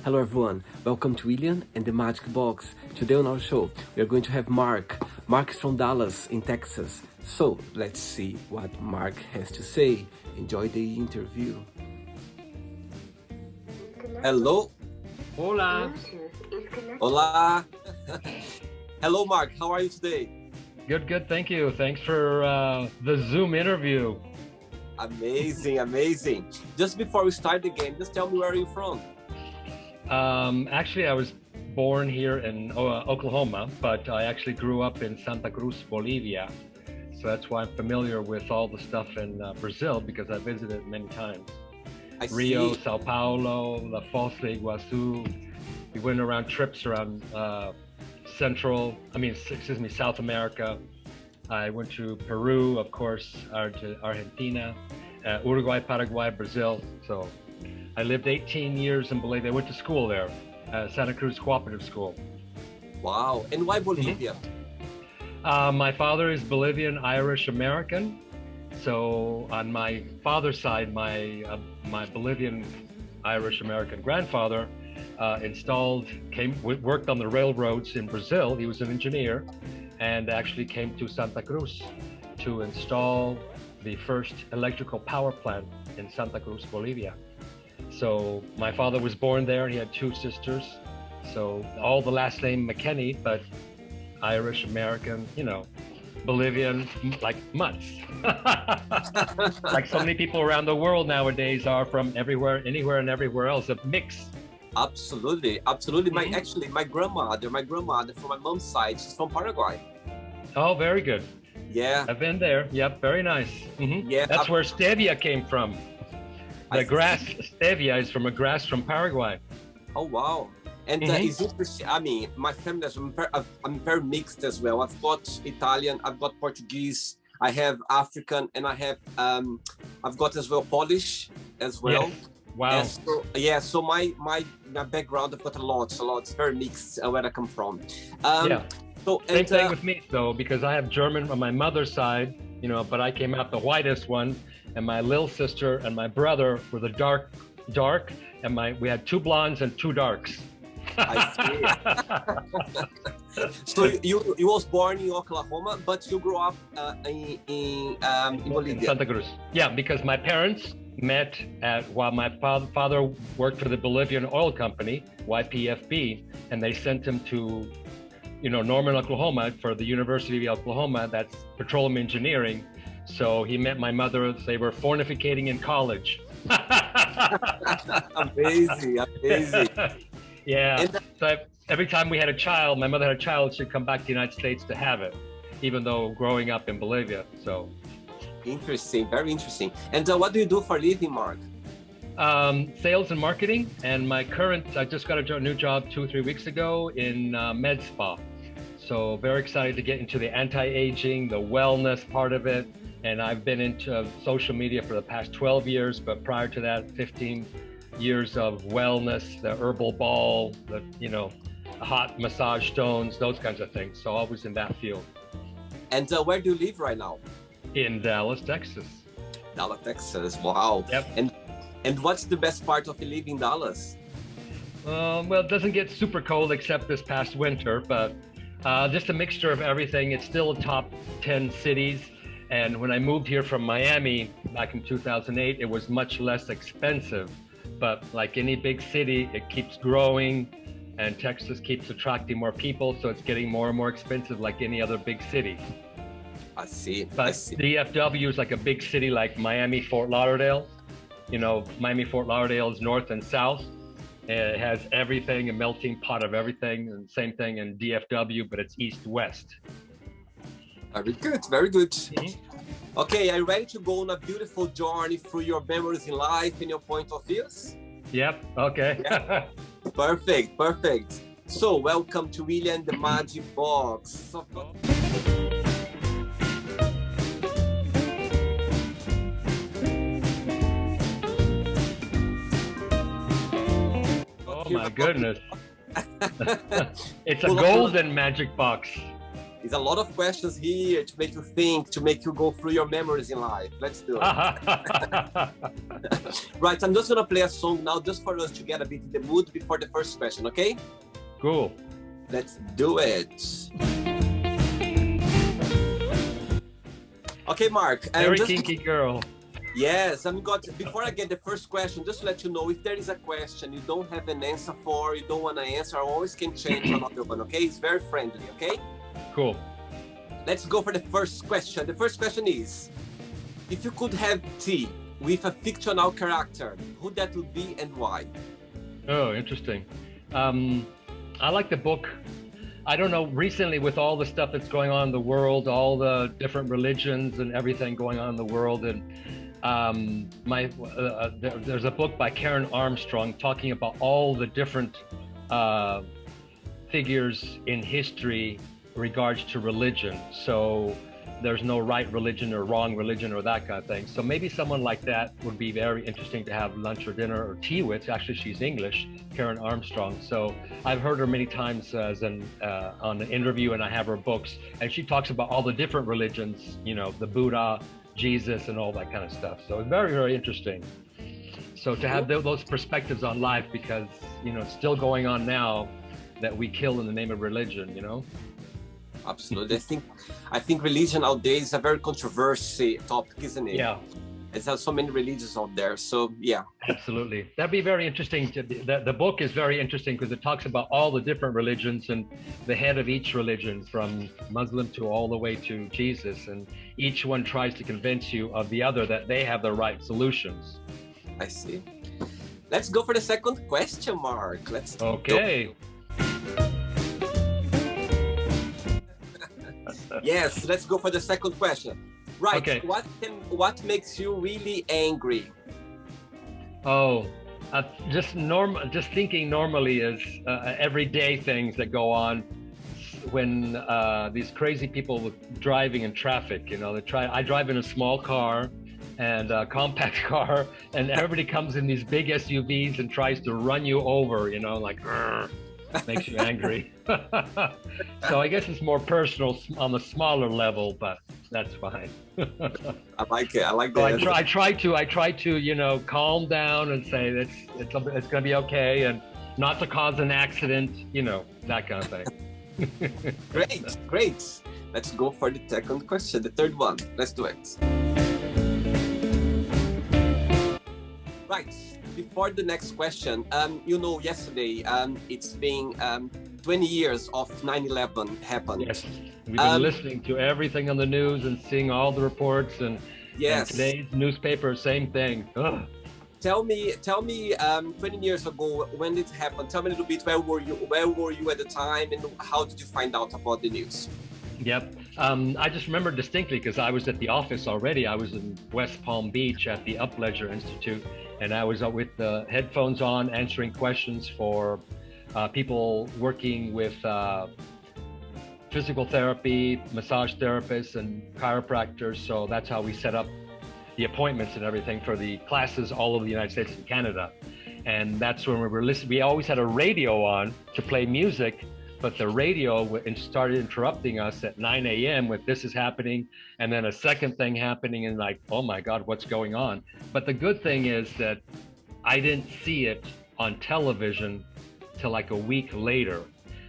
Hello everyone, welcome to William and the Magic Box. Today on our show, we are going to have Mark. Mark is from Dallas in Texas. So let's see what Mark has to say. Enjoy the interview. Hello. Hola. Hola. Hello, Mark. How are you today? Good. Thank you. Thanks for the Zoom interview. Amazing. Just before we start the game, just tell me where are you from? Actually, I was born here in Oklahoma, but I actually grew up in Santa Cruz, Bolivia. So that's why I'm familiar with all the stuff in Brazil, because I visited many times. Rio, Sao Paulo, La Foz de Iguazu. We went around trips around South America. I went to Peru, of course, Argentina, Uruguay, Paraguay, Brazil. So I lived 18 years in Bolivia. I went to school there, Santa Cruz Cooperative School. Wow. And why Bolivia? My father is Bolivian, Irish, American. So on my father's side, my Bolivian, Irish, American grandfather worked on the railroads in Brazil. He was an engineer and actually came to Santa Cruz to install the first electrical power plant in Santa Cruz, Bolivia. So my father was born there. He had two sisters. So all the last name McKenney, but Irish, American, Bolivian, like mutts. Like so many people around the world nowadays are from everywhere, anywhere and everywhere else, a mix. Absolutely. My grandmother from my mom's side, she's from Paraguay. Oh, very good. Yeah. I've been there. Yep, very nice. Yeah. That's where stevia came from. The grass, stevia, is from a grass from Paraguay. Oh, wow. And it's interesting. I mean, my family, I'm very mixed as well. I've got Italian, I've got Portuguese, I have African, and I've got as well Polish as well. Yes. Wow. So my background, I've got a lot. It's very mixed where I come from. Same thing with me, though, because I have German on my mother's side, but I came out the whitest one, and my little sister and my brother were the dark, and we had two blondes and two darks. I see. So you was born in Oklahoma, but you grew up in Bolivia. Santa Cruz. Yeah, because my parents met while my father worked for the Bolivian oil company, YPFB, and they sent him to, Norman, Oklahoma, for the University of Oklahoma. That's petroleum engineering. So he met my mother. They were fornicating in college. Amazing. Yeah. So every time we had a child, my mother had a child, she'd come back to the United States to have it, even though growing up in Bolivia. So interesting, very interesting. And what do you do for a living, Mark? Sales and marketing. And I just got a new job 2-3 weeks ago in med spa. So very excited to get into the anti-aging, the wellness part of it. And I've been into social media for the past 12 years, but prior to that, 15 years of wellness, the herbal ball, the hot massage stones, those kinds of things. So always in that field. And where do you live right now? In Dallas, Texas. Dallas, Texas. Wow. Yep. And what's the best part of living in Dallas? Well, it doesn't get super cold except this past winter, but just a mixture of everything. It's still a top 10 cities. And when I moved here from Miami back in 2008, it was much less expensive. But like any big city, it keeps growing, and Texas keeps attracting more people, so it's getting more and more expensive like any other big city. I see. But DFW is like a big city like Miami, Fort Lauderdale. Miami, Fort Lauderdale is north and south. And it has everything, a melting pot of everything, and same thing in DFW, but it's east-west. Very good. Okay, are you ready to go on a beautiful journey through your memories in life and your point of views? Yep, okay. Yeah. Perfect. So, welcome to William the Magic Box. Oh my goodness. It's a golden magic box. It's a lot of questions here to make you think, to make you go through your memories in life. Let's do it. Right, I'm just gonna play a song now just for us to get a bit in the mood before the first question, okay? Cool. Let's do it. Okay, Mark. Very kinky girl. Yes, before I get the first question, just to let you know, if there is a question you don't have an answer for, you don't want to answer, I always can change another one, okay? It's very friendly, okay? Cool. Let's go for the first question. The first question is, if you could have tea with a fictional character, who that would be and why? Oh, interesting. I like the book. I don't know, recently with all the stuff that's going on in the world, all the different religions and everything going on in the world, and there's a book by Karen Armstrong talking about all the different figures in history in regards to religion. So there's no right religion or wrong religion or that kind of thing. So maybe someone like that would be very interesting to have lunch or dinner or tea with. Actually, she's English, Karen Armstrong. So I've heard her many times on an interview, and I have her books, and she talks about all the different religions, you know, the Buddha, Jesus, and all that kind of stuff. So it's very, very interesting. So to have those perspectives on life, because, you know, it's still going on now that we kill in the name of religion, you know? Absolutely. I think religion nowadays is a very controversial topic, isn't it? Yeah. There's so many religions out there. So yeah. Absolutely. That'd be very interesting. The book is very interesting because it talks about all the different religions and the head of each religion, from Muslim to all the way to Jesus. And each one tries to convince you of the other that they have the right solutions. I see. Let's go for the second question, Mark. Let's Okay. go. Yes, let's go for the second question. Right. Okay. What makes you really angry? Oh, just thinking normally is everyday things that go on when these crazy people with driving in traffic. You know, I drive in a small car and a compact car, and everybody comes in these big SUVs and tries to run you over. You know, like. Makes you angry. So I guess it's more personal on the smaller level, but that's fine. I like it. I like that. So I try to, you know, calm down and say it's going to be okay, and not to cause an accident, you know, that kind of thing. Great. Let's go for the second question, the third one. Let's do it. Right. Before the next question, you know, yesterday it's been 20 years of 9/11 happened. Yes, we've been listening to everything on the news and seeing all the reports, and, yes. And today's newspaper, same thing. Ugh. Tell me, 20 years ago, when it happened, tell me a little bit, where were you at the time, and how did you find out about the news? Yep. I just remember distinctly because I was at the office already. I was in West Palm Beach at the Upledger Institute, and I was with the headphones on answering questions for people working with physical therapy, massage therapists, and chiropractors. So that's how we set up the appointments and everything for the classes all over the United States and Canada. And that's when we were listening. We always had a radio on to play music, but the radio started interrupting us at 9 a.m. with "this is happening," and then a second thing happening, and like, oh my God, what's going on? But the good thing is that I didn't see it on television till like a week later.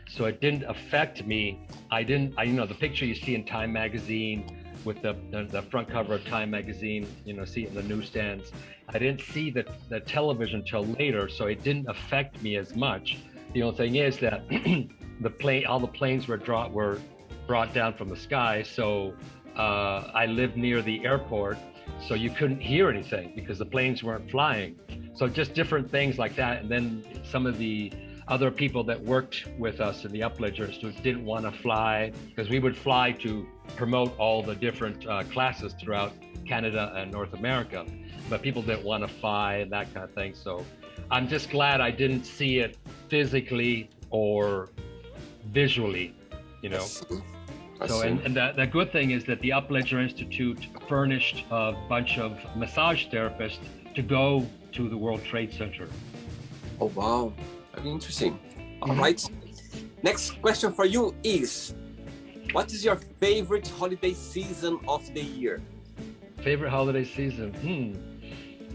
So it didn't affect me. You know, the picture you see in Time magazine with the front cover of Time magazine, you know, see it in the newsstands. I didn't see the television till later, so it didn't affect me as much. The only thing is that all the planes were brought down from the sky. So I lived near the airport, so you couldn't hear anything because the planes weren't flying. So just different things like that. And then some of the other people that worked with us in the Upledger Institute didn't want to fly, because we would fly to promote all the different classes throughout Canada and North America, but people didn't want to fly and that kind of thing. So I'm just glad I didn't see it physically or visually, you know. So and the good thing is that the Upledger Institute furnished a bunch of massage therapists to go to the World Trade Center. Oh wow, very interesting. All right. Next question for you is, What is your favorite holiday season of the year? Favorite holiday season?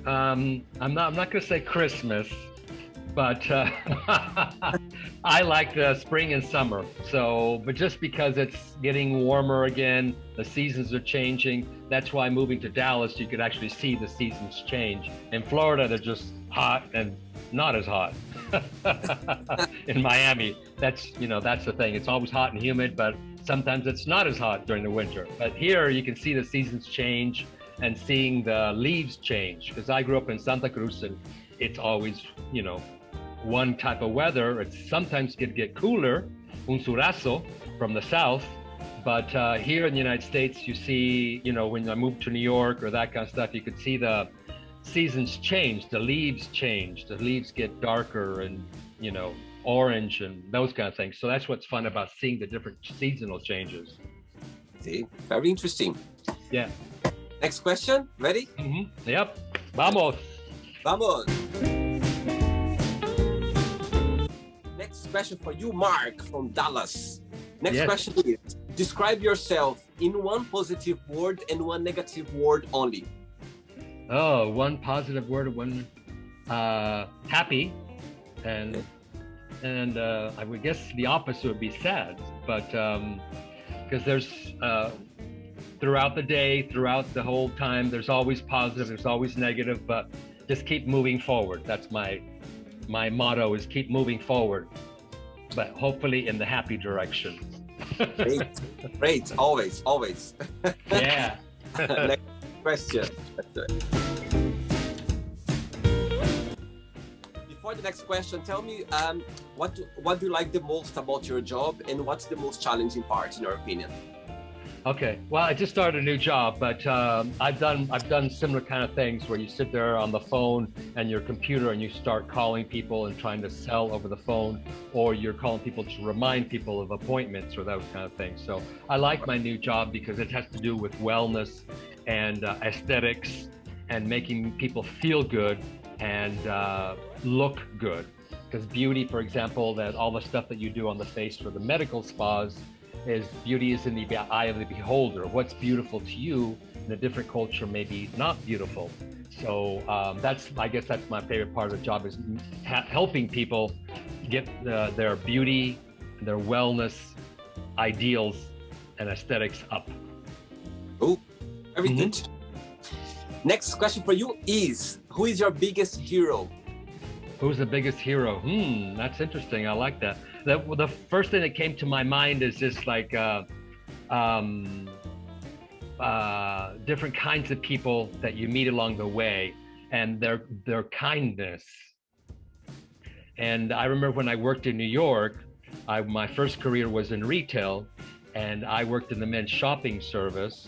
I'm not going to say Christmas, but I like the spring and summer. So, but just because it's getting warmer again, the seasons are changing. That's why moving to Dallas, you could actually see the seasons change. In Florida, they're just hot and not as hot. In Miami, that's the thing. It's always hot and humid, but sometimes it's not as hot during the winter. But here you can see the seasons change and seeing the leaves change. Because I grew up in Santa Cruz and it's always, one type of weather. It sometimes could get cooler, un surazo from the south. But here in the United States, you see, when I moved to New York or that kind of stuff, you could see the seasons change, the leaves change, the leaves get darker and, orange and those kind of things. So that's what's fun about seeing the different seasonal changes. See, very interesting. Yeah. Next question, ready? Yep. Vamos. Vamos. Next question for you, Mark, from Dallas. Next question is, describe yourself in one positive word and one negative word only. Oh, one positive word, one happy, and I would guess the opposite would be sad. But because there's throughout the day, throughout the whole time, there's always positive, there's always negative, but just keep moving forward. That's my motto, is keep moving forward, but hopefully in the happy direction. Great, always. Yeah. Next question. Before the next question, tell me what do you like the most about your job, and what's the most challenging part in your opinion? Okay, well, I just started a new job, but I've done similar kind of things where you sit there on the phone and your computer and you start calling people and trying to sell over the phone, or you're calling people to remind people of appointments or those kind of things. So I like my new job because it has to do with wellness and aesthetics and making people feel good and look good. Because beauty, for example, that all the stuff that you do on the face for the medical spas, is beauty is in the eye of the beholder. What's beautiful to you in a different culture may be not beautiful. So I guess that's my favorite part of the job, is helping people get their beauty, their wellness ideals and aesthetics up. Oh, very good. Next question for you is, who is your biggest hero? Who's the biggest hero? That's interesting. I like that. The first thing that came to my mind is just like different kinds of people that you meet along the way and their kindness. And I remember when I worked in New York, my first career was in retail, and I worked in the men's shopping service.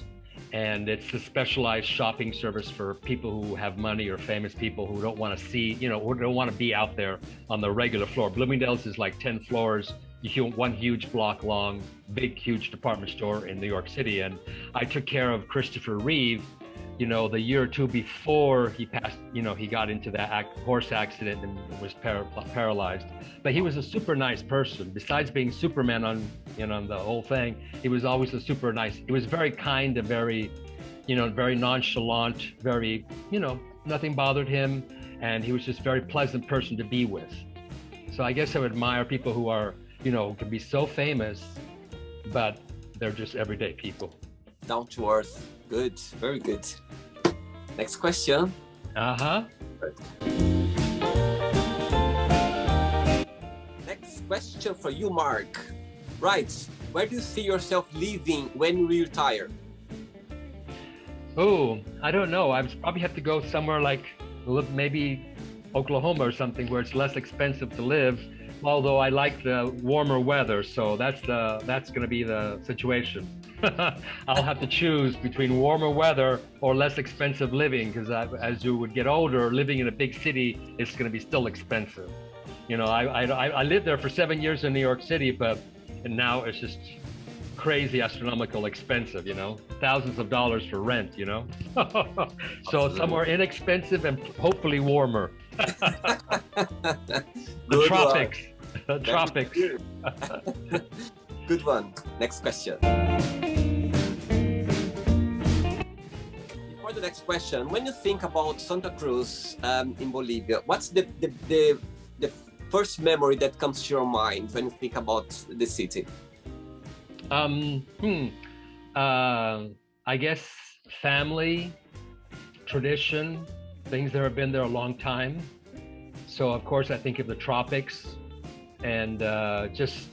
And it's a specialized shopping service for people who have money or famous people who don't want to see, who don't want to be out there on the regular floor. Bloomingdale's is like 10 floors, one huge block long, big, huge department store in New York City. And I took care of Christopher Reeve, the year or two before he passed, he got into that horse accident and was paralyzed. But he was a super nice person. Besides being Superman on the whole thing, he was always he was very kind and very, very nonchalant, very, nothing bothered him. And he was just a very pleasant person to be with. So I guess I would admire people who are, can be so famous, but they're just everyday people. Down to earth. Good, very good. Next question. Next question for you, Mark. Right, where do you see yourself living when you retire? Oh, I don't know. I probably have to go somewhere like maybe Oklahoma or something where it's less expensive to live. Although I like the warmer weather, so that's going to be the situation. I'll have to choose between warmer weather or less expensive living, because as you would get older, living in a big city is going to be still expensive. I lived there for 7 years in New York City, and now it's just crazy astronomical expensive, thousands of dollars for rent, So somewhere inexpensive and hopefully warmer. The tropics. The tropics. Good one. Next question. Before the next question, when you think about Santa Cruz in Bolivia, what's the first memory that comes to your mind when you think about the city? I guess family, tradition, things that have been there a long time. So of course I think of the tropics, and just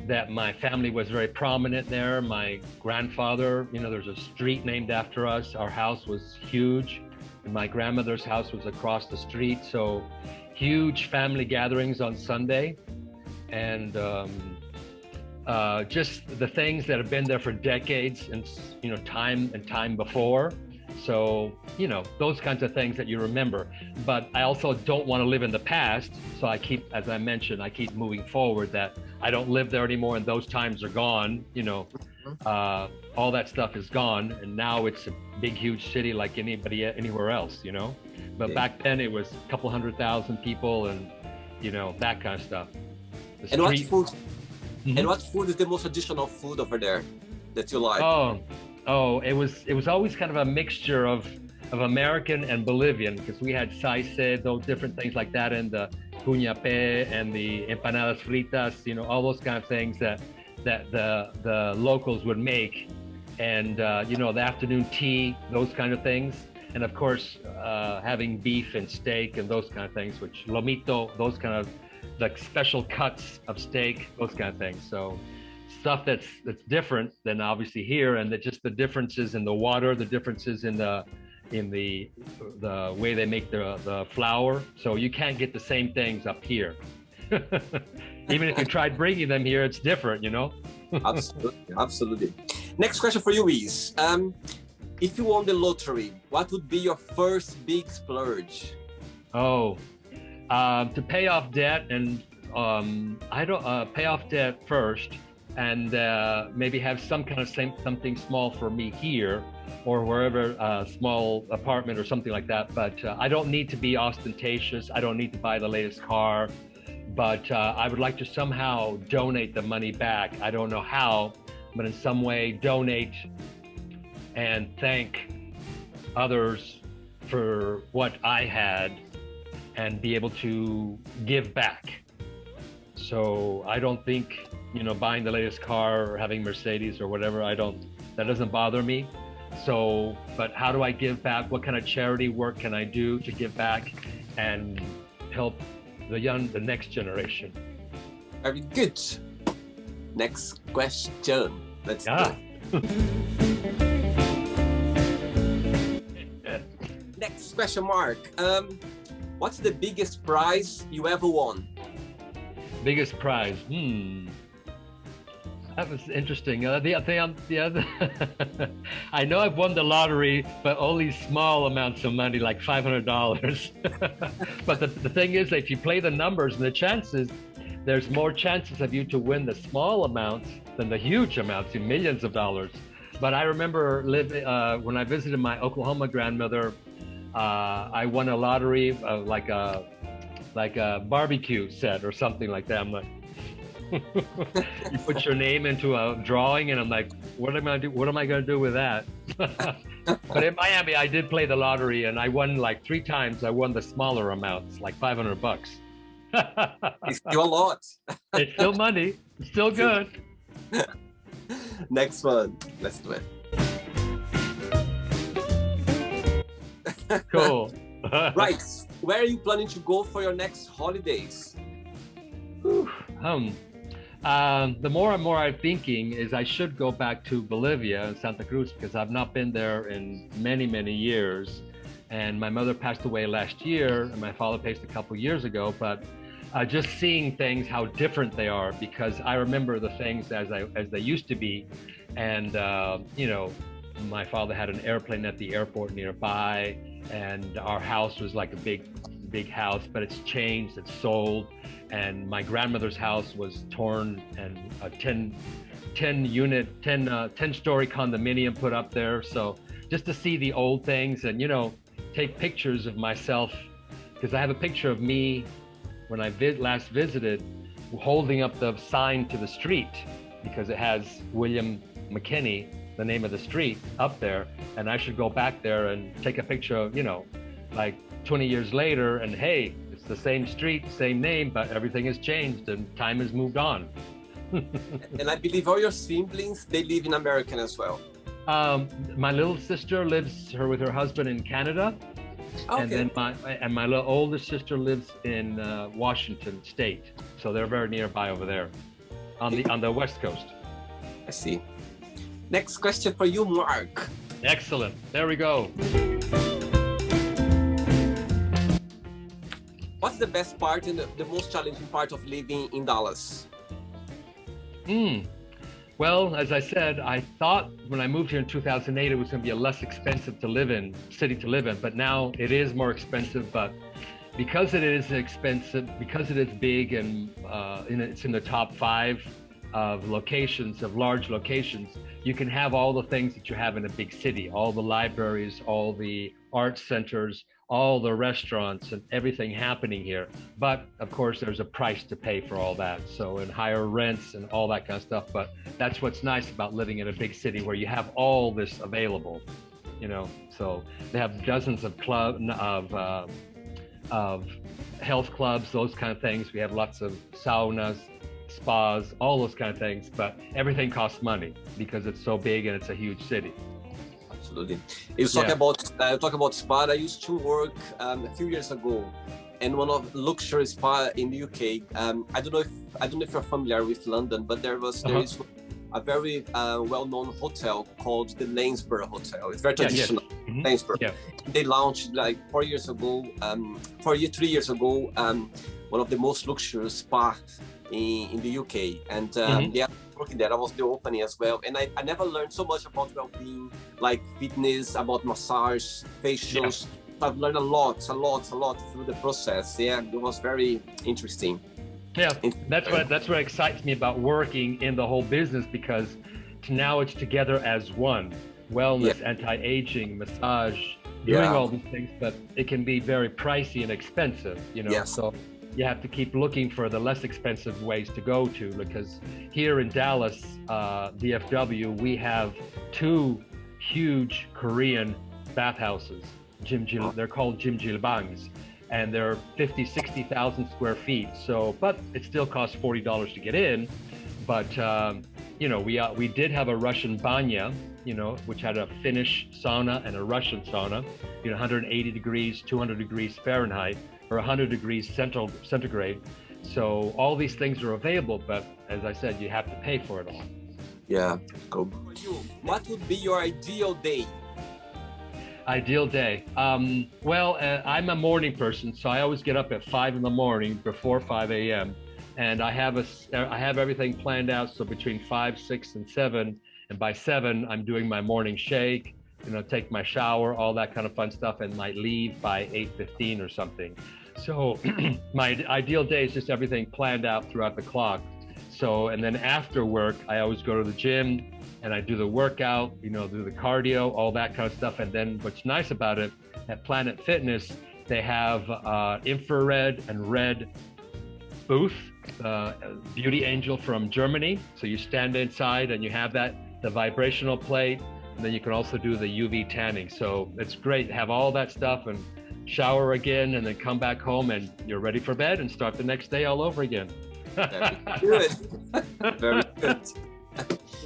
that my family was very prominent there. My grandfather, there's a street named after us. Our house was huge, and my grandmother's house was across the street. So huge family gatherings on Sunday, and just the things that have been there for decades, and time before. So those kinds of things that you remember. But I also don't want to live in the past, so I keep, as I mentioned, I keep moving forward, that I don't live there anymore, and those times are gone. All that stuff is gone, and now it's a big, huge city like anywhere else. But back then it was a couple 100,000 people, and that kind of stuff. And what food? Mm-hmm. And what food is the most traditional food over there that you like? Oh, it was always kind of a mixture of American and Bolivian, because we had those different things like that, and the cuñapé and the empanadas fritas, all those kind of things that the locals would make, and the afternoon tea, those kind of things, and of course having beef and steak and those kind of things, which lomito, those kind of like special cuts of steak, those kind of things. So stuff that's different than obviously here, and that just the differences in the water, the differences in the way they make the flour. So you can't get the same things up here. Even if you tried bringing them here, it's different, Absolutely. Next question for you is, if you won the lottery, what would be your first big splurge? To pay off debt, and pay off debt first, and maybe have some kind of something small for me here, or wherever, small apartment or something like that. But I don't need to be ostentatious. I don't need to buy the latest car, but I would like to somehow donate the money back. I don't know how, but in some way donate and thank others for what I had, and be able to give back. So I don't think, buying the latest car or having Mercedes or whatever, that doesn't bother me. So, but how do I give back? What kind of charity work can I do to give back and help the next generation? Very good. Next question. Let's go. Next question, Mark. What's the biggest prize you ever won? Biggest prize? That was interesting. The other, I know I've won the lottery, but only small amounts of money, like $500. But the thing is, if you play the numbers and the chances, there's more chances of you to win the small amounts than the huge amounts, in millions of dollars. But I remember when I visited my Oklahoma grandmother, I won a lottery, like a barbecue set or something like that. I'm like, you put your name into a drawing, and I'm like, what am I gonna do? What am I gonna do with that? But in Miami, I did play the lottery, and I won like 3 times. I won the smaller amounts, like $500. It's still a lot. It's still money. It's still good. Next one. Let's do it. Cool. Right. Where are you planning to go for your next holidays? The more and more I'm thinking is I should go back to Bolivia and Santa Cruz, because I've not been there in many, many years. And my mother passed away last year, and my father passed a couple years ago. But just seeing things, how different they are, because I remember the things as they used to be. And my father had an airplane at the airport nearby, and our house was like a big house, but it's changed, it's sold. And my grandmother's house was torn, and a 10-story condominium put up there. So just to see the old things, and take pictures of myself, because I have a picture of me when I last visited, holding up the sign to the street, because it has William McKenney, the name of the street, up there, and I should go back there and take a picture of, like 20 years later, and hey, it's the same street, same name, but everything has changed and time has moved on. And I believe all your siblings, they live in America as well. My little sister lives with her husband in Canada. Okay. And then my little older sister lives in Washington State, so they're very nearby over there, on the West Coast. I see. Next question for you, Mark. Excellent. There we go. What's the best part and the most challenging part of living in Dallas? Well, as I said, I thought when I moved here in 2008, it was going to be a less expensive city to live in, but now it is more expensive. But because it is expensive, because it is big, and it's in the top 5 of large locations, you can have all the things that you have in a big city, all the libraries, all the art centers, all the restaurants, and everything happening here. But of course, there's a price to pay for all that. So, and higher rents and all that kind of stuff. But that's what's nice about living in a big city where you have all this available, So they have dozens of health clubs, those kind of things. We have lots of saunas, spas, all those kind of things. But everything costs money because it's so big and it's a huge city. Absolutely. You talk about spa. I used to work a few years ago, and one of luxury spa in the UK. I don't know if you're familiar with London, but there is a very well-known hotel called the Lanesborough Hotel. It's very traditional. Yes. Mm-hmm. Lanesborough. Yeah. They launched like 3 years ago. One of the most luxurious spa in the UK, and they are working there. I was the opening as well, and I never learned so much about well-being, like fitness, about massage, facials. Yeah. I've learned a lot through the process. Yeah, it was very interesting. Yeah, that's what excites me about working in the whole business, because now it's together as one. Wellness, anti-aging, massage, doing all these things, but it can be very pricey and expensive, Yes. So you have to keep looking for the less expensive ways to go to, because here in Dallas, DFW, we have 2 huge Korean bathhouses. They're called jjimjilbangs, and they're 60,000 square feet. So, but it still costs $40 to get in. But we did have a Russian banya, which had a Finnish sauna and a Russian sauna, 180 degrees, 200 degrees Fahrenheit, or 100 degrees centigrade. So all these things are available, but as I said, you have to pay for it all. Yeah, cool. What would be your ideal day? Ideal day. I'm a morning person, so I always get up at 5 in the morning, before 5 a.m. And I have everything planned out. So between 5, 6, and 7, and by 7, I'm doing my morning shake, take my shower, all that kind of fun stuff, and might leave by 8:15 or something. So my ideal day is just everything planned out throughout the clock. So, and then after work, I always go to the gym and I do the workout, do the cardio, all that kind of stuff. And then what's nice about it, at Planet Fitness, they have infrared and red booth, Beauty Angel from Germany. So you stand inside and you have the vibrational plate, and then you can also do the UV tanning. So it's great to have all that stuff and shower again, and then come back home and you're ready for bed and start the next day all over again. Very good. Very good.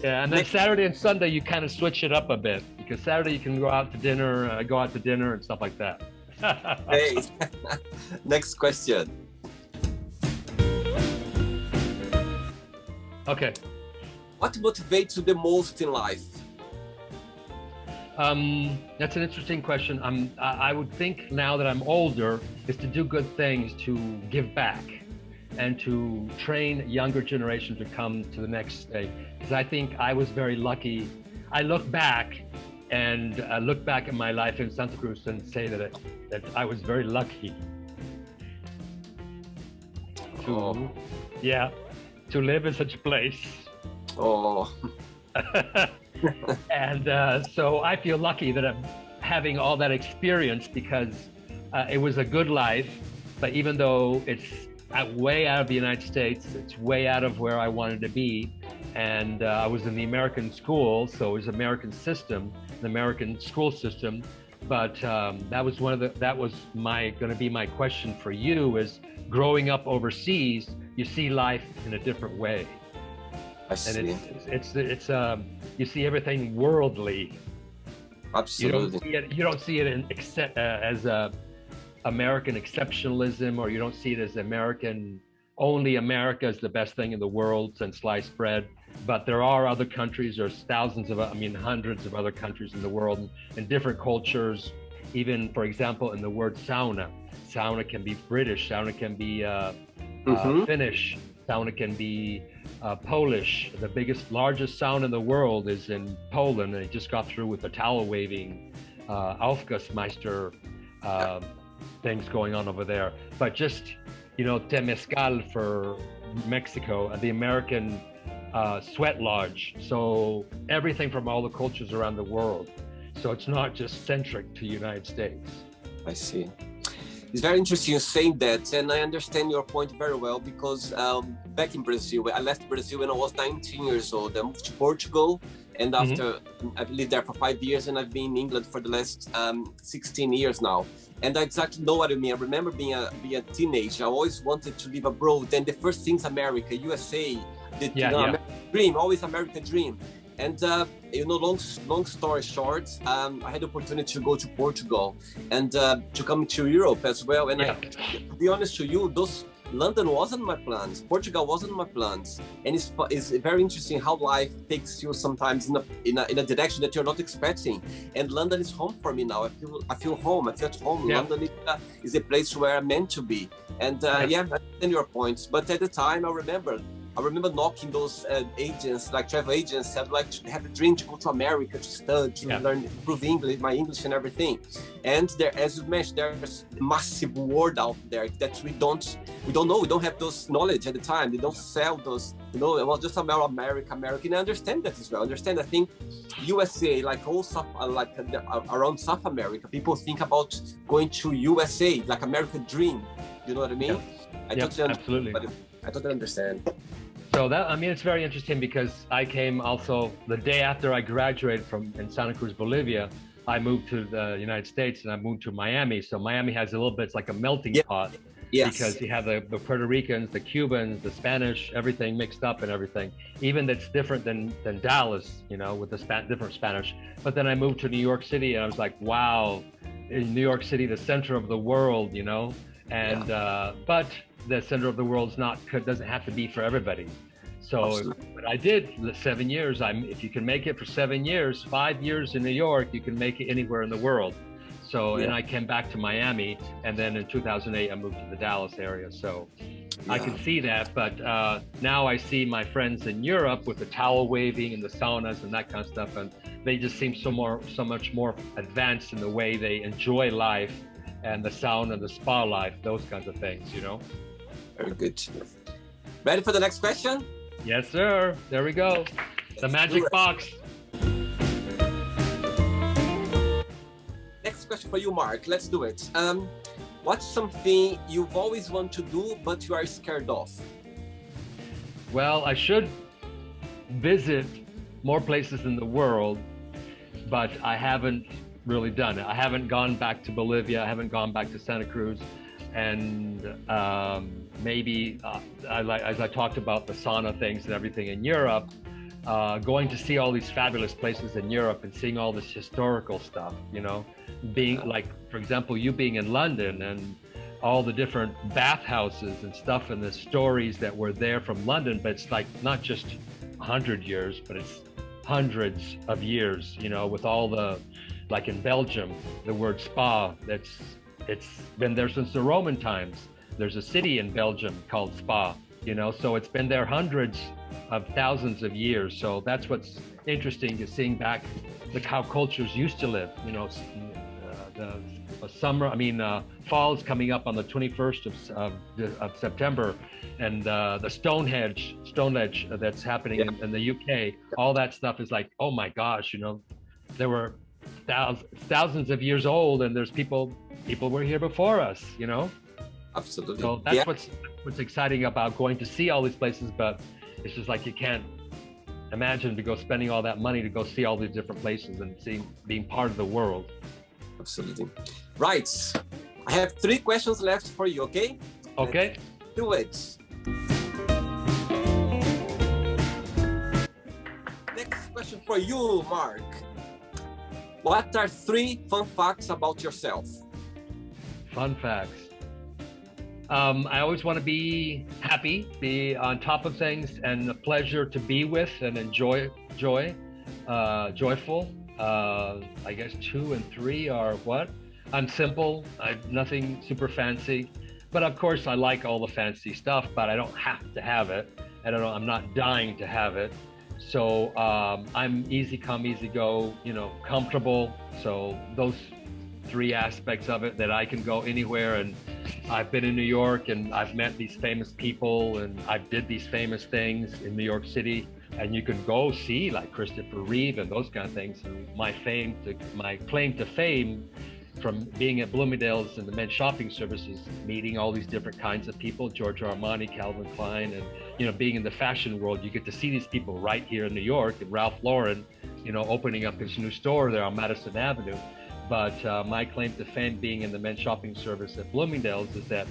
Yeah, and then Saturday and Sunday you kind of switch it up a bit, because Saturday you can go out to dinner and stuff like that. Hey, next question. Okay. What motivates you the most in life? That's an interesting question. I would think now that I'm older is to do good things, to give back, and to train younger generation to come to the next stage. Because I think I was very lucky. I look back at my life in Santa Cruz and say that I was very lucky to live in such a place. Oh. And so I feel lucky that I'm having all that experience, because it was a good life, but even though it's way out of the United States. It's way out of where I wanted to be. And I was in the American school, so it was American system, the American school system. But that was going to be my question for you is growing up overseas, you see life in a different way. I see. And it's you see everything worldly. Absolutely. You don't see it as American exceptionalism, or you don't see it as only America is the best thing in the world since sliced bread. But there are other countries, there's hundreds of other countries in the world and different cultures. Even, for example, in the word sauna can be British, sauna can be Finnish, sauna can be Polish. The largest sauna in the world is in Poland, and it just got through with the towel waving Aufgussmeister things going on over there. But just, Temescal for Mexico, the American sweat lodge. So everything from all the cultures around the world. So it's not just centric to the United States. I see. It's very interesting saying that, and I understand your point very well because back in Brazil, I left Brazil when I was 19 years old. I moved to Portugal, and after I've lived there for 5 years, and I've been in England for the last 16 years now. And I exactly know what I mean. I remember being a teenager. I always wanted to live abroad. And the first thing's America, USA, American dream, always American dream. And long story short, I had the opportunity to go to Portugal and to come to Europe as well. And to be honest to you, London wasn't my plans. Portugal wasn't my plans. And it's very interesting how life takes you sometimes in a direction that you're not expecting. And London is home for me now. I feel home. I feel at home. Yeah. London is a place where I'm meant to be. And I understand your points. But at the time, I remember knocking those agents, like travel agents. I'd like to have a dream to go to America to study, to learn, improve English, my English and everything. And there, as you mentioned, there's a massive world out there that we don't know. We don't have those knowledge at the time. They don't sell those. It was just about American. I understand that as well. I think USA, like also around South America, people think about going to USA, like American dream. You know what I mean? Absolutely. I totally understand. So it's very interesting because I came also the day after I graduated in Santa Cruz, Bolivia. I moved to the United States and I moved to Miami. So Miami has a little bit, it's like a melting pot. Yes. Because you have the Puerto Ricans, the Cubans, the Spanish, everything mixed up and everything. Even that's different than Dallas, with the different Spanish. But then I moved to New York City and I was like, wow, in New York City, the center of the world, and but the center of the world doesn't have to be for everybody. So but I did 7 years. If you can make it for 7 years, 5 years in New York, you can make it anywhere in the world. So and I came back to Miami, and then in 2008 I moved to the Dallas area. So I can see that, but now I see my friends in Europe with the towel waving and the saunas and that kind of stuff, and they just seem so much more advanced in the way they enjoy life and the sauna and the spa life, those kinds of things, Very good. Ready for the next question? Yes, sir. There we go. The magic box. Next question for you, Mark. Let's do it. What's something you've always wanted to do, but you are scared of? Well, I should visit more places in the world, but I haven't really done it. I haven't gone back to Bolivia. I haven't gone back to Santa Cruz. And maybe, as I talked about the sauna things and everything in Europe, going to see all these fabulous places in Europe and seeing all this historical stuff, being like, for example, you being in London and all the different bathhouses and stuff and the stories that were there from London, but it's like not just 100 years, but it's hundreds of years, with all the, like in Belgium, the word spa, it's been there since the Roman times. There's a city in Belgium called Spa, so it's been there hundreds of thousands of years. So that's what's interesting, is seeing back how cultures used to live. Fall's coming up on the 21st of September, and the Stonehenge that's happening in the UK, all that stuff is like, oh my gosh, there were thousands of years old, and there's people were here before us, Absolutely. So what's exciting about going to see all these places, but it's just like you can't imagine to go spending all that money to go see all these different places and being part of the world. Absolutely. Right. I have 3 questions left for you, okay? Okay. Let's do it. Next question for you, Mark. What are 3 fun facts about yourself? Fun facts. I always want to be happy, be on top of things, and a pleasure to be with and enjoy, joyful. I guess 2 and 3 are what? I'm simple. Nothing super fancy, but of course I like all the fancy stuff, but I don't have to have it. I'm not dying to have it. So I'm easy come, easy go, comfortable. So those 3 aspects of it, that I can go anywhere, and I've been in New York and I've met these famous people and I did these famous things in New York City, and you can go see like Christopher Reeve and those kind of things. And my claim to fame from being at Bloomingdale's and the men's shopping services, meeting all these different kinds of people, Giorgio Armani, Calvin Klein, and being in the fashion world, you get to see these people right here in New York, and Ralph Lauren, opening up his new store there on Madison Avenue. But my claim to fame being in the men's shopping service at Bloomingdale's is that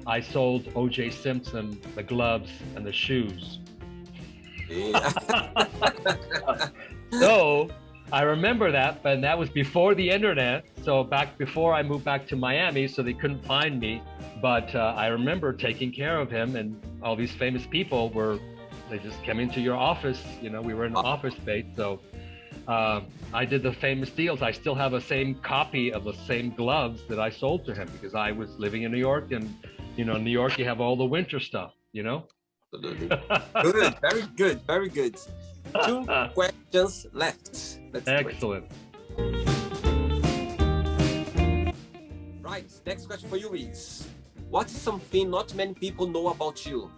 I sold O.J. Simpson the gloves and the shoes. Yeah. So I remember that, but that was before the internet. So back before I moved back to Miami, so they couldn't find me. But I remember taking care of him, and all these famous people they just came into your office. We were in an office space. So I did the famous deals. I still have a same copy of the same gloves that I sold to him, because I was living in New York, and in New York you have all the winter stuff, Absolutely. Good, very good, very good. 2 questions left. Let's do it. Excellent. Right, next question for you is, what is something not many people know about you?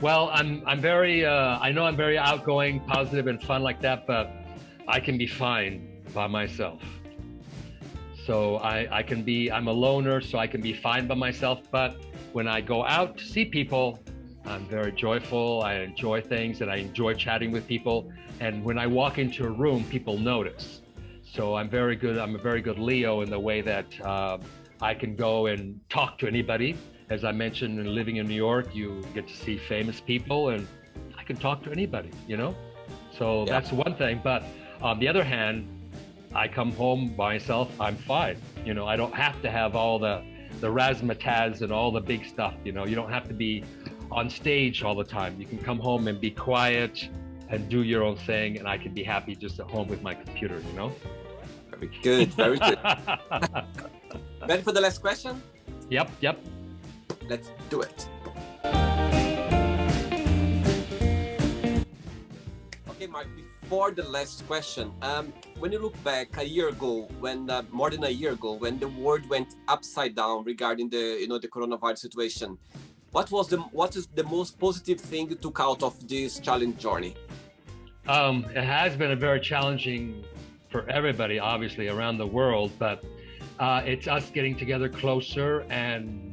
Well, I'm very, I know I'm very outgoing, positive, and fun like that, but I can be fine by myself. So I'm a loner, so I can be fine by myself. But when I go out to see people, I'm very joyful. I enjoy things, and I enjoy chatting with people. And when I walk into a room, people notice. So I'm very good. I'm a very good Leo in the way that I can go and talk to anybody. As I mentioned, living in New York, you get to see famous people, and I can talk to anybody, So Yeah. That's one thing. But on the other hand, I come home by myself, I'm fine. I don't have to have all the razzmatazz and all the big stuff. You don't have to be on stage all the time. You can come home and be quiet and do your own thing, and I can be happy just at home with my computer, Very good, very good. Ready for the last question? Yep. Let's do it. Okay, Mark, before the last question, when you look back a year ago, more than a year ago, when the world went upside down regarding the coronavirus situation, what is the most positive thing you took out of this challenge journey? It has been a very challenging for everybody, obviously, around the world, but it's us getting together closer and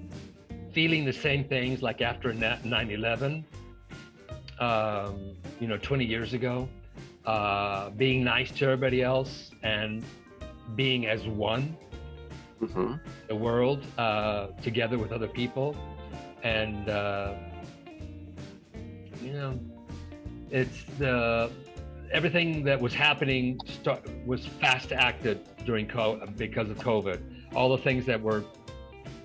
feeling the same things like after 9/11, 20 years ago, being nice to everybody else and being as one, the world, together with other people. And, it's everything that was happening was fast acted because of COVID. All the things that were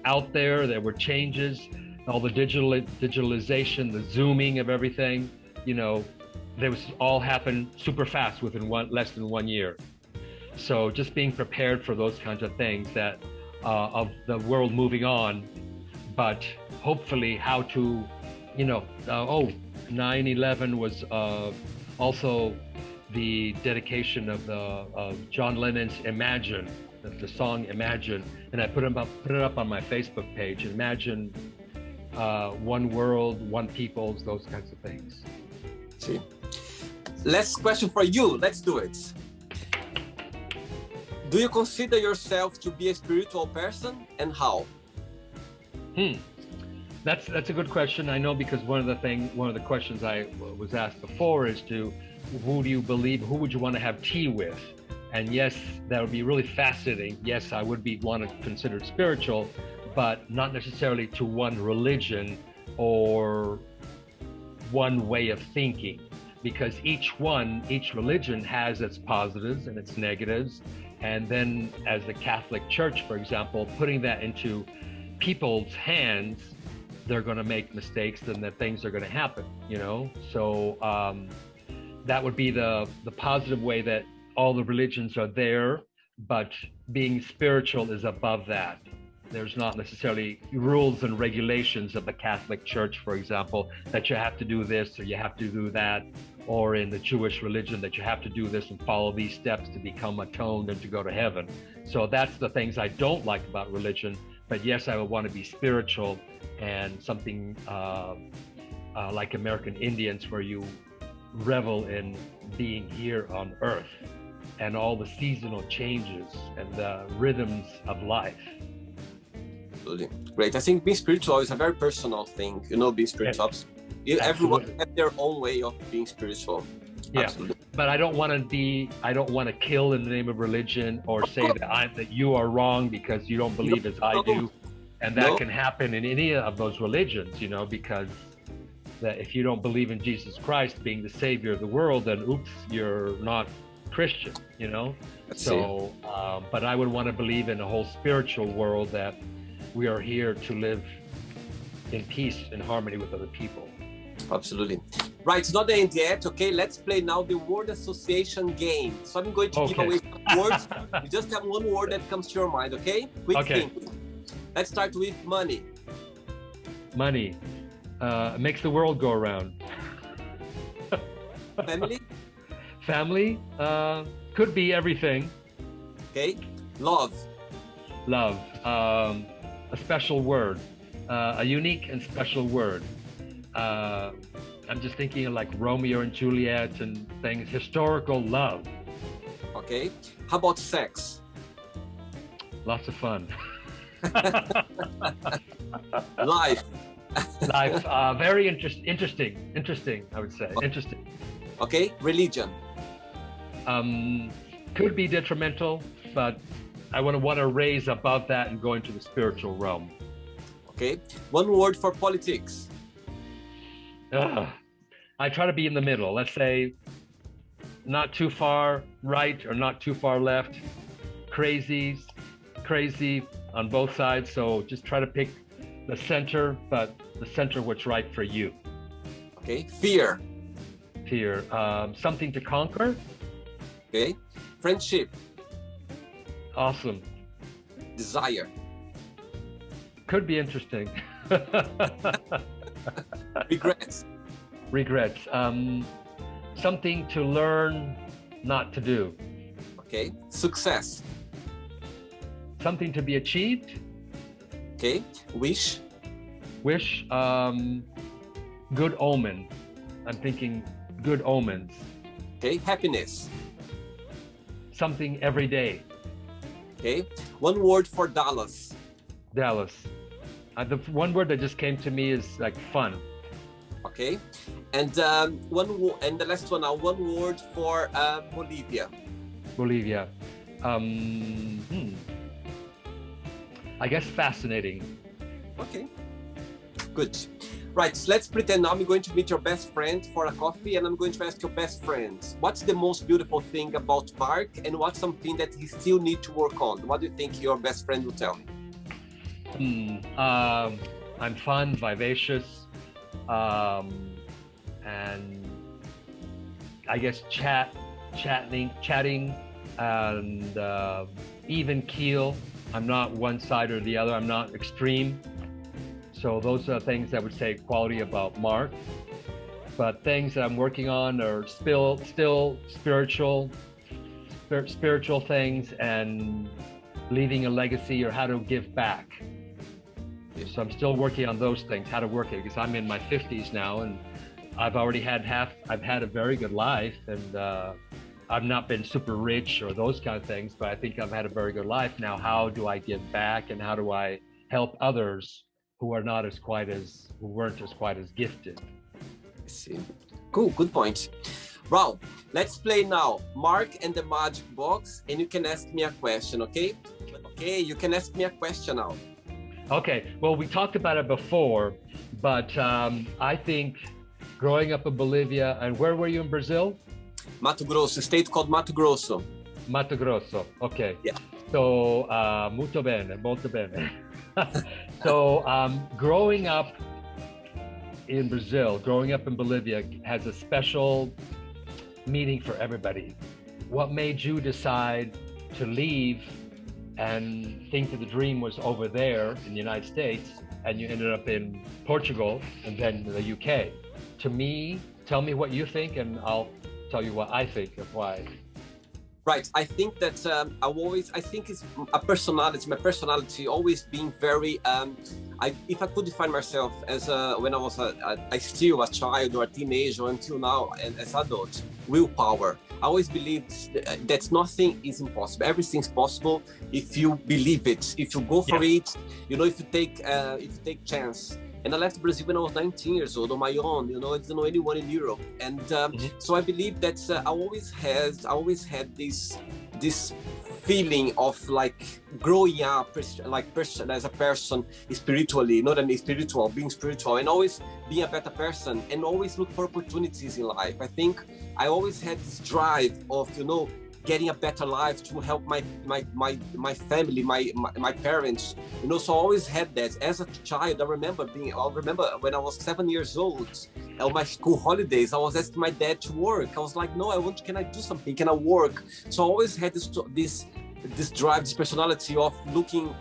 out there were changes, all the digitalization, the zooming of everything, they was all happened super fast within less than 1 year. So just being prepared for those kinds of things that of the world moving on, but hopefully how to, 9/11 was also the dedication of John Lennon's Imagine, the song Imagine, and I put it up on my Facebook page. Imagine one world, one people, those kinds of things. See. Last question for you. Let's do it. Do you consider yourself to be a spiritual person, and how? That's a good question. I know, because one of the questions I was asked before is who do you believe, who would you want to have tea with? And yes, that would be really fascinating. Yes, I would want to consider it spiritual, but not necessarily to one religion or one way of thinking, because each religion has its positives and its negatives. And then as the Catholic Church, for example, putting that into people's hands, they're going to make mistakes, and that things are going to happen, So that would be the positive way, that all the religions are there, but being spiritual is above that. There's not necessarily rules and regulations of the Catholic Church, for example, that you have to do this or you have to do that, or in the Jewish religion that you have to do this and follow these steps to become atoned and to go to heaven. So that's the things I don't like about religion. But yes, I would want to be spiritual, and something like American Indians, where you revel in being here on Earth and all the seasonal changes and the rhythms of life. Absolutely. Great. I think being spiritual is a very personal thing, being spiritual. Yes. Everyone has their own way of being spiritual. Yeah. Absolutely. But I don't want to kill in the name of religion, or say that you are wrong because you don't believe as I do. And that can happen in any of those religions, because that if you don't believe in Jesus Christ being the savior of the world, then oops, you're not Christian, So, but I would want to believe in a whole spiritual world, that we are here to live in peace and harmony with other people. Absolutely. Right, it's not the end yet. Okay, let's play now the word association game. So I'm going to give away some words. You just have one word that comes to your mind, okay? Quick think. Let's start with money. Money makes the world go around. Family. Family could be everything. Okay. Love. Love, a special word, a unique and special word. I'm just thinking of like Romeo and Juliet and things, historical love. Okay. How about sex? Lots of fun. Life. Life, very interesting, I would say. Interesting. Okay. Religion. Could be detrimental, but I want to raise above that and go into the spiritual realm. Okay. One word for politics. I try to be in the middle. Let's say not too far right or not too far left. Crazy on both sides. So just try to pick the center, but the center what's right for you. Okay. Fear. Something to conquer. Okay. Friendship. Awesome. Desire. Could be interesting. Regrets. Something to learn not to do. Okay. Success. Something to be achieved. Okay. Wish. Good omen. I'm thinking good omens. Okay. Happiness. Something every day. Okay. One word for Dallas. Dallas. The one word that just came to me is like fun. Okay. And the last one now, one word for Bolivia. Bolivia. I guess fascinating. Okay. Good. Right, so let's pretend now I'm going to meet your best friend for a coffee, and I'm going to ask your best friend, what's the most beautiful thing about Mark, and what's something that he still needs to work on? What do you think your best friend will tell me? I'm fun, vivacious, and I guess chatting, and even keel. I'm not one side or the other. I'm not extreme. So those are things I would say quality about Mark. But things that I'm working on are still spiritual things, and leaving a legacy, or how to give back. So I'm still working on those things, how to work it, because I'm in my 50s now, and I've had a very good life, and I've not been super rich or those kind of things, but I think I've had a very good life. Now, how do I give back, and how do I help others who weren't as quite as gifted. I see. Cool, good point. Well, let's play now. Mark and the Magic Box, and you can ask me a question, okay? Okay, you can ask me a question now. Okay, well, we talked about it before, but I think growing up in Bolivia, and where were you in Brazil? Mato Grosso, a state called Mato Grosso. Mato Grosso, okay. Yeah. So, molto bene, molto bene. So, growing up in Brazil, growing up in Bolivia has a special meaning for everybody. What made you decide to leave and think that the dream was over there in the United States, and you ended up in Portugal and then the UK? To me, tell me what you think, and I'll tell you what I think of why. Right. I think that I think it's a personality. My personality always being very. If I could define myself as when I was still a child or a teenager until now, and as adult, willpower. I always believed that nothing is impossible. Everything's possible if you believe it. If you go for it, if you take chance. And I left Brazil when I was 19 years old on my own. I didn't know anyone in Europe, and so I believe that I always had this feeling of like growing up, as a person spiritually. Being spiritual, and always being a better person, and always look for opportunities in life. I think I always had this drive of getting a better life to help my family, my parents, so I always had that. As a child, I remember when I was 7 years old, on my school holidays, I was asking my dad to work. I was like, no, can I do something? Can I work? So I always had this drive, this personality of looking,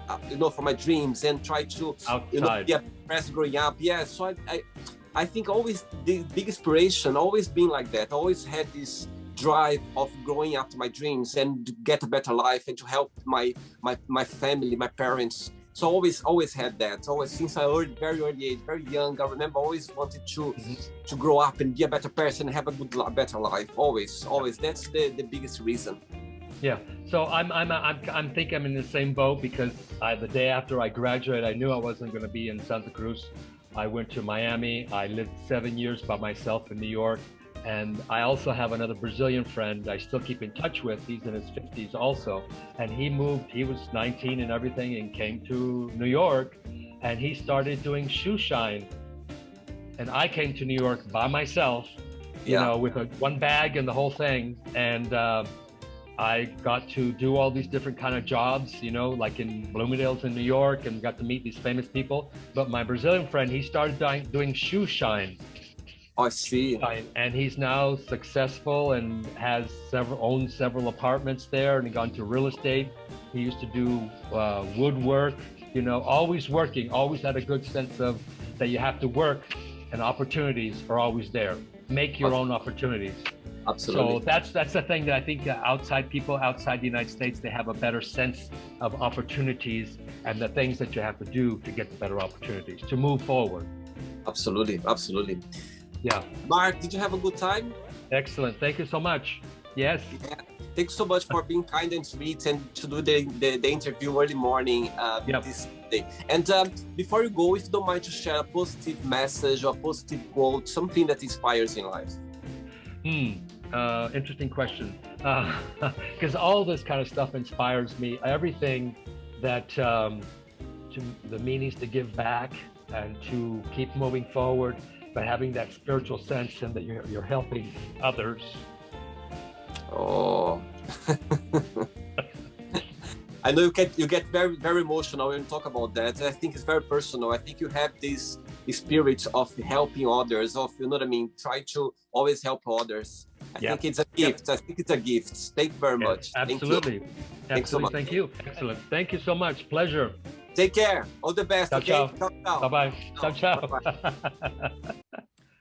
for my dreams and try to, be a person growing up. Yeah, so I think always the big inspiration, always been like that. I always had this drive of growing after my dreams and to get a better life and to help my family, my parents. So always had that. Always since very early age, very young. I remember always wanted to grow up and be a better person, have a better life. Always. That's the biggest reason. Yeah. So I think I'm in the same boat, because the day after I graduated, I knew I wasn't going to be in Santa Cruz. I went to Miami. I lived 7 years by myself in New York. And I also have another Brazilian friend I still keep in touch with. He's in his 50s also. And he was 19 and everything, and came to New York, and he started doing shoe shine. And I came to New York by myself, with one bag and the whole thing. And I got to do all these different kind of jobs, like in Bloomingdale's in New York, and got to meet these famous people. But my Brazilian friend, he started doing shoe shine. I see. And he's now successful and owns several apartments there, and he got into real estate. He used to do woodwork, always working, always had a good sense of that you have to work, and opportunities are always there. Make your own opportunities. Absolutely. So that's the thing that I think people outside the United States, they have a better sense of opportunities and the things that you have to do to get the better opportunities, to move forward. Absolutely. Yeah. Mark, did you have a good time? Excellent. Thank you so much. Yes. Yeah. Thanks so much for being kind and sweet and to do the interview early morning this day. And before you go, if you don't mind to share a positive message or a positive quote, something that inspires in life. Interesting question. Because all this kind of stuff inspires me. Everything that the meanings to give back and to keep moving forward, by having that spiritual sense, and that you're helping others. Oh, I know you get very, very emotional when you talk about that. I think it's very personal. I think you have this spirit of helping others, of try to always help others. I think it's a gift. I think it's a gift. Thank you very much. Absolutely. Thanks so much. Thank you. Excellent. Thank you so much. Pleasure. Take care. All the best. Ciao, Okay. ciao. Ciao. Bye-bye. Ciao.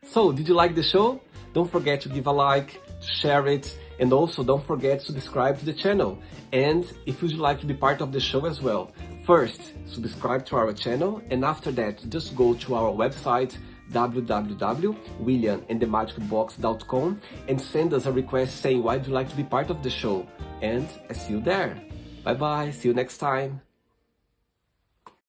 So, did you like the show? Don't forget to give a like, share it, and also don't forget to subscribe to the channel. And if you'd like to be part of the show as well, first, subscribe to our channel, and after that, just go to our website, www.williamandthemagicbox.com, and send us a request saying why you'd like to be part of the show. And I see you there. Bye bye, see you next time.